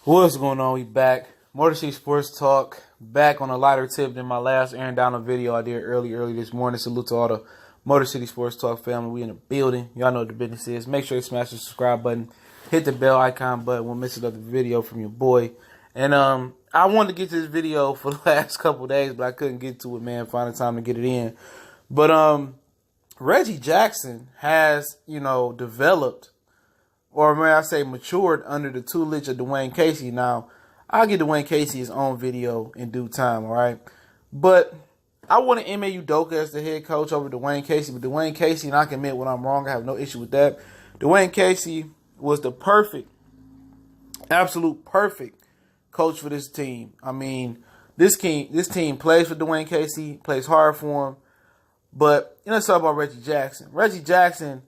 What's going on? We back. Motor City Sports Talk. Back on a lighter tip than my last airing down a video I did early this morning. Salute to all the Motor City Sports Talk family. We in the building. Y'all know what the business is. Make sure you smash the subscribe button. Hit the bell icon button. Won't miss another video from your boy. And I wanted to get to this video for the last couple days, but I couldn't get to it, man. Find the time to get it in. But Reggie Jackson has, developed, or may I say matured, under the tutelage of Dwayne Casey. Now, I'll give Dwayne Casey his own video in due time, all right? But I wanted Ime Udoka as the head coach over Dwayne Casey. But Dwayne Casey, and I can admit when I'm wrong, I have no issue with that. Dwayne Casey was the absolute perfect coach for this team. I mean, this team plays for Dwayne Casey, plays hard for him. But let's talk about Reggie Jackson. Reggie Jackson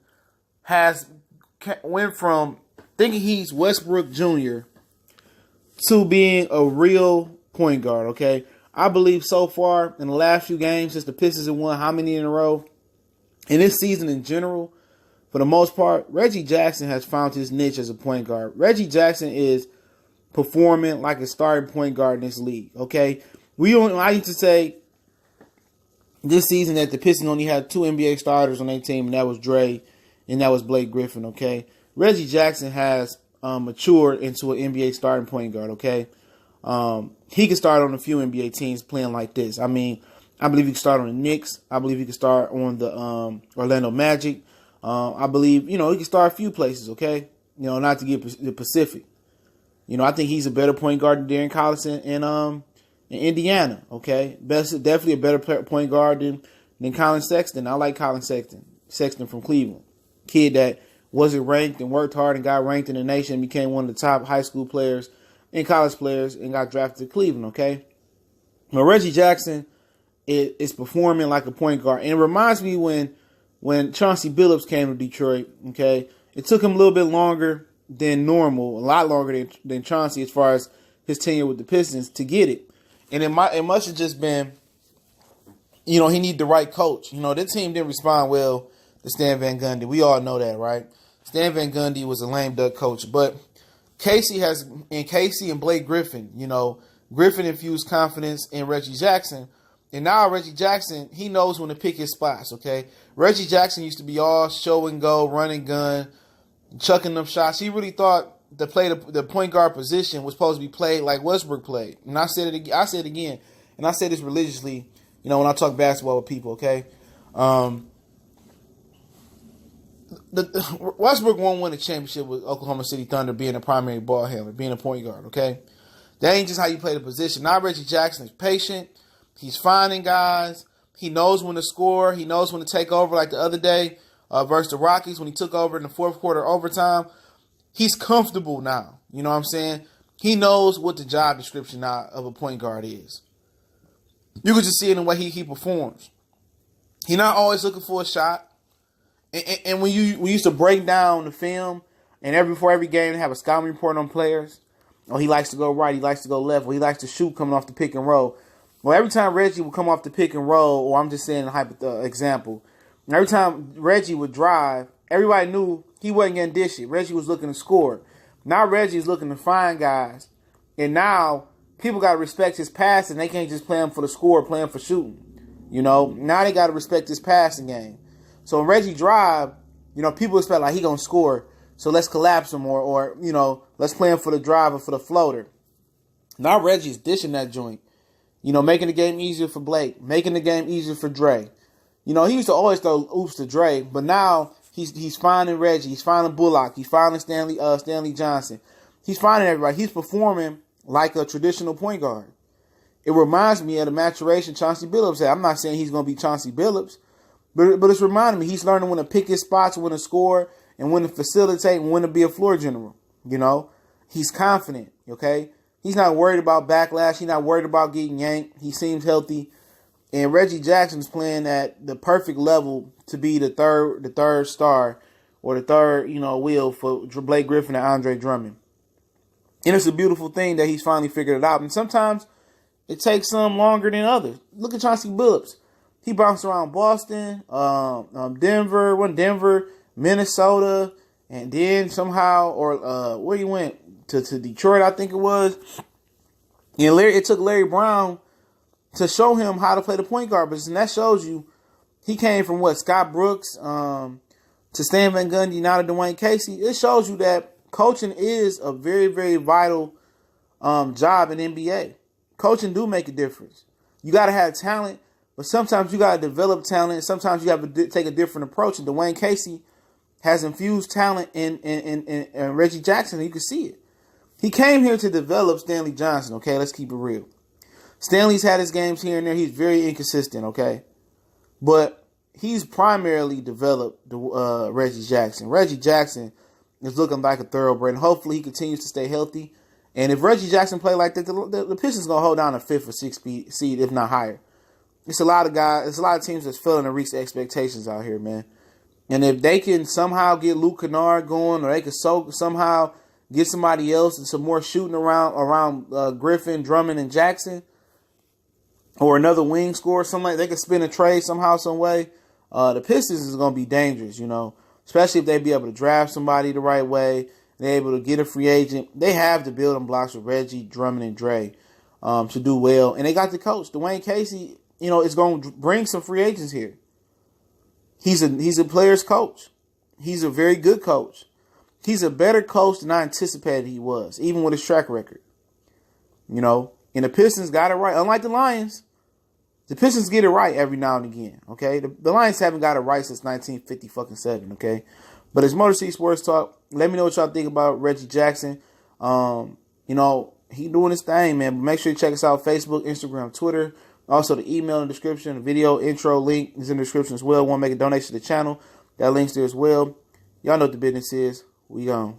went from thinking he's Westbrook Jr. to being a real point guard, okay? I believe so far in the last few games since the Pistons have won how many in a row, in this season in general, for the most part, Reggie Jackson has found his niche as a point guard. Reggie Jackson is performing like a starting point guard in this league, okay? I used to say this season that the Pistons only had two NBA starters on their team, and that was Dre and that was Blake Griffin, okay? Reggie Jackson has matured into an NBA starting point guard, okay? He can start on a few NBA teams playing like this. I mean, I believe he can start on the Knicks. I believe he can start on the Orlando Magic. I believe, he can start a few places, okay? Not to get the Pacific. I think he's a better point guard than Darren Collison in Indiana, okay? Definitely a better point guard than Colin Sexton. I like Colin Sexton from Cleveland. Kid that wasn't ranked and worked hard and got ranked in the nation and became one of the top high school players and college players and got drafted to Cleveland, okay? But Reggie Jackson is performing like a point guard. And it reminds me when Chauncey Billups came to Detroit, okay? It took him a little bit longer than normal, a lot longer than Chauncey as far as his tenure with the Pistons to get it. And it must have just been, he needed the right coach. This team didn't respond well to Stan Van Gundy. We all know that, right? Stan Van Gundy was a lame duck coach. But Casey and Blake Griffin, Griffin infused confidence in Reggie Jackson. And now Reggie Jackson, he knows when to pick his spots, okay? Reggie Jackson used to be all show and go, run and gun, chucking them shots. He really thought the point guard position was supposed to be played like Westbrook played. And I said it again, and I say this religiously, when I talk basketball with people, okay? Westbrook won't win a championship with Oklahoma City Thunder being a primary ball handler, being a point guard, okay? That ain't just how you play the position. Now Reggie Jackson is patient. He's finding guys. He knows when to score. He knows when to take over, like the other day versus the Rockies when he took over in the fourth quarter overtime. He's comfortable now. You know what I'm saying? He knows what the job description now of a point guard is. You can just see it in the way he performs. He's not always looking for a shot. And when we used to break down the film, and before every game they have a scouting report on players. Oh, he likes to go right, he likes to go left, or he likes to shoot coming off the pick and roll. Well, every time Reggie would come off the pick and roll, or I'm just saying a example, every time Reggie would drive, everybody knew he wasn't getting dish it. Reggie was looking to score. Now Reggie's looking to find guys, and now people got to respect his passing. They can't just play him for the score, play him for shooting. Now they got to respect his passing game. So when Reggie drive, people expect like he gonna score, so let's collapse him or let's play him for the drive or for the floater. Now Reggie's dishing that joint, making the game easier for Blake, making the game easier for Dre. He used to always throw oops to Dre, but now he's finding Reggie, he's finding Bullock, he's finding Stanley Johnson, he's finding everybody. He's performing like a traditional point guard. It reminds me of the maturation Chauncey Billups had. I'm not saying he's gonna be Chauncey Billups. But it's reminding me he's learning when to pick his spots, when to score, and when to facilitate, and when to be a floor general. He's confident, okay? He's not worried about backlash. He's not worried about getting yanked. He seems healthy. And Reggie Jackson's playing at the perfect level to be the third star or the third, wheel for Blake Griffin and Andre Drummond. And it's a beautiful thing that he's finally figured it out. And sometimes it takes some longer than others. Look at Chauncey Billups. He bounced around Boston, Denver, Minnesota, and then somehow, where he went, to Detroit, I think it was. And it took Larry Brown to show him how to play the point guard position. And that shows you he came from Scott Brooks to Stan Van Gundy, now to Dwayne Casey. It shows you that coaching is a very, very vital job in NBA. Coaching do make a difference. You got to have talent, but sometimes you got to develop talent. Sometimes you have to take a different approach. And Dwayne Casey has infused talent in Reggie Jackson. And you can see it. He came here to develop Stanley Johnson, okay? Let's keep it real. Stanley's had his games here and there. He's very inconsistent, okay? But he's primarily developed Reggie Jackson. Reggie Jackson is looking like a thoroughbred. And hopefully he continues to stay healthy. And if Reggie Jackson play like that, the Pistons going to hold down a 5th or 6th seed, if not higher. It's a lot of guys. It's a lot of teams that's failing to reach expectations out here, man. And if they can somehow get Luke Kennard going, or they can somehow get somebody else and some more shooting around Griffin, Drummond, and Jackson, or another wing scorer, something like they can spin a trade somehow, some way. The Pistons is going to be dangerous, especially if they be able to draft somebody the right way. They're able to get a free agent. They have the building blocks with Reggie, Drummond, and Dre to do well. And they got the coach. Dwayne Casey, is going to bring some free agents here. He's a player's coach. He's a very good coach. He's a better coach than I anticipated he was, even with his track record. And the Pistons got it right. Unlike the Lions, the Pistons get it right every now and again, okay? The Lions haven't got it right since 1957, okay? But it's Motor City Sports Talk. Let me know what y'all think about Reggie Jackson. He doing his thing, man. But make sure you check us out, Facebook, Instagram, Twitter. Also, the email in the description, the video intro link is in the description as well. Want to make a donation to the channel? That link's there as well. Y'all know what the business is. We gone.